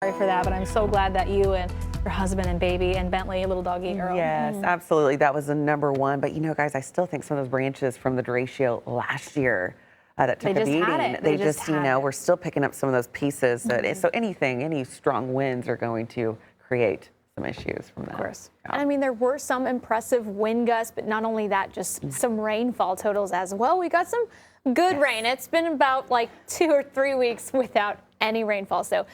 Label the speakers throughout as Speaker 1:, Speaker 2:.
Speaker 1: Sorry for that, but I'm so glad that you and your husband and baby and Bentley, little doggy, are
Speaker 2: Yes, absolutely. That was the number one. But guys, I still think some of those branches from the derecho last year that took a beating.
Speaker 1: They just
Speaker 2: we're still picking up some of those pieces. So any strong winds are going to create some issues from that.
Speaker 1: Of course.
Speaker 2: Yeah.
Speaker 1: And I mean, there were some impressive wind gusts, but not only that, just some rainfall totals as well. We got some good rain. It's been about like 2 or 3 weeks without any rainfall. So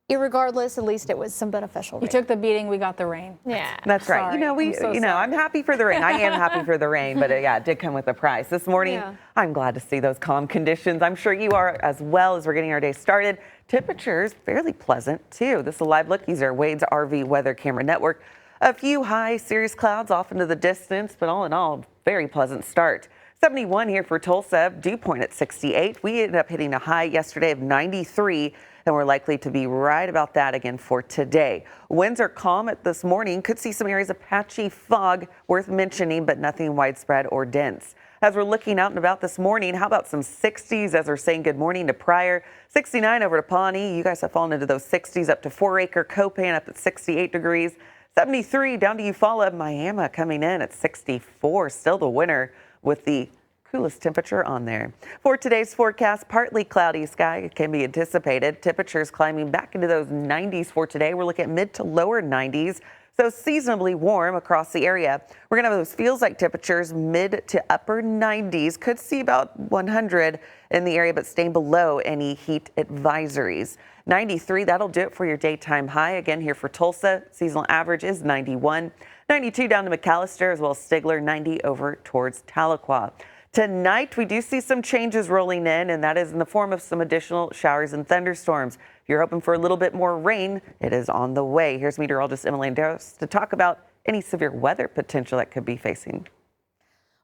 Speaker 1: irregardless, at least it was some beneficial rain.
Speaker 3: You took the beating, we got the rain.
Speaker 1: Yeah.
Speaker 2: That's right.
Speaker 1: Sorry.
Speaker 2: I'm happy for the rain. I am happy for the rain, but it did come with a price. This morning, I'm glad to see those calm conditions. I'm sure you are as well as we're getting our day started. Temperatures fairly pleasant too. This is a live look. These are Wade's RV Weather Camera Network. A few high cirrus clouds off into the distance, but all in all, very pleasant start. 71 here for Tulsa, dew point at 68. We ended up hitting a high yesterday of 93. And we're likely to be right about that again for today. Winds are calm at this morning. Could see some areas of patchy fog worth mentioning, but nothing widespread or dense. As we're looking out and about this morning, how about some 60s as we're saying good morning to Pryor. 69 over to Pawnee. You guys have fallen into those 60s up to 4 Acre, Copan up at 68 degrees. 73 down to Eufaula, Miami coming in at 64. Still the winner with the coolest temperature on there. For today's forecast, partly cloudy sky can be anticipated. Temperatures climbing back into those 90s for today. We're looking at mid to lower 90s, so seasonably warm across the area. We're going to have those feels like temperatures mid to upper 90s. Could see about 100 in the area, but staying below any heat advisories. 93, that'll do it for your daytime high. Again, here for Tulsa, seasonal average is 91. 92 down to McAllister, as well as Stigler, 90 over towards Tahlequah. Tonight, we do see some changes rolling in, and that is in the form of some additional showers and thunderstorms. If you're hoping for a little bit more rain, it is on the way. Here's meteorologist Emily Landeros to talk about any severe weather potential that could be facing.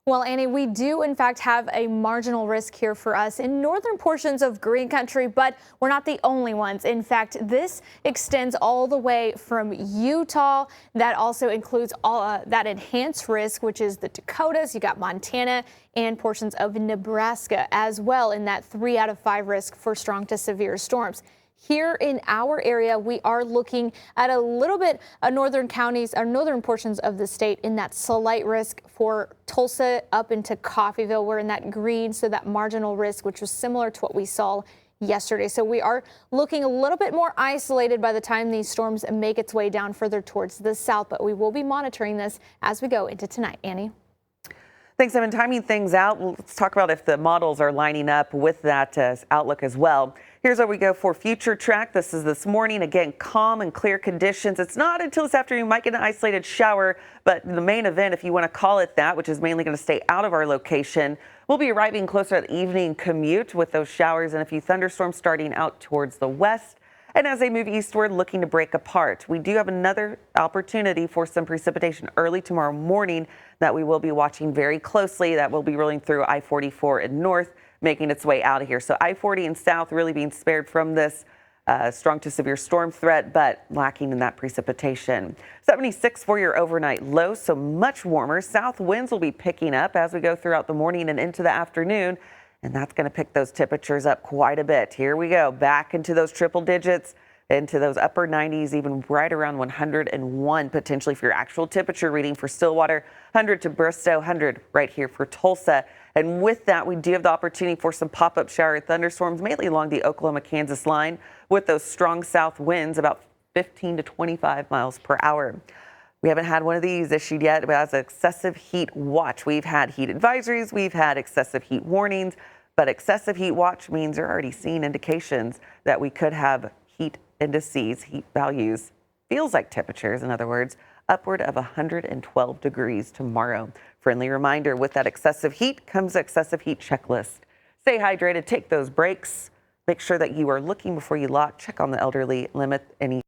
Speaker 1: Well, Annie, we do, in fact, have a marginal risk here for us in northern portions of Green Country, but we're not the only ones. In fact, this extends all the way from Utah. That also includes all that enhanced risk, which is the Dakotas. You got Montana and portions of Nebraska as well in that 3 out of 5 risk for strong to severe storms. Here in our area, we are looking at a little bit of northern counties or northern portions of the state in that slight risk for Tulsa up into Coffeyville. We're in that green, so that marginal risk, which was similar to what we saw yesterday. So we are looking a little bit more isolated by the time these storms make its way down further towards the south, but we will be monitoring this as we go into tonight. Annie?
Speaker 2: Thanks, Evan. Timing things out. Let's talk about if the models are lining up with that outlook as well. Here's where we go for future track. This is this morning. Again, calm and clear conditions. It's not until this afternoon you might get an isolated shower, but the main event, if you want to call it that, which is mainly going to stay out of our location, we'll be arriving closer at the evening commute with those showers and a few thunderstorms starting out towards the west. And as they move eastward, looking to break apart. We do have another opportunity for some precipitation early tomorrow morning that we will be watching very closely. That will be rolling through I-44 and north, making its way out of here. So I-40 and south really being spared from this strong to severe storm threat, but lacking in that precipitation. 76 for your overnight low, so much warmer. South winds will be picking up as we go throughout the morning and into the afternoon. And that's going to pick those temperatures up quite a bit. Here we go, back into those triple digits, into those upper 90s, even right around 101 potentially for your actual temperature reading for Stillwater, 100 to Bristow, 100 right here for Tulsa. And with that, we do have the opportunity for some pop-up shower thunderstorms, mainly along the Oklahoma-Kansas line, with those strong south winds, about 15 to 25 miles per hour. We haven't had one of these issued yet, but as excessive heat watch. We've had heat advisories, we've had excessive heat warnings, but excessive heat watch means you're already seeing indications that we could have heat indices, heat values, feels like temperatures, in other words, upward of 112 degrees tomorrow. Friendly reminder, with that excessive heat comes excessive heat checklist. Stay hydrated, take those breaks, make sure that you are looking before you lock, check on the elderly, limit any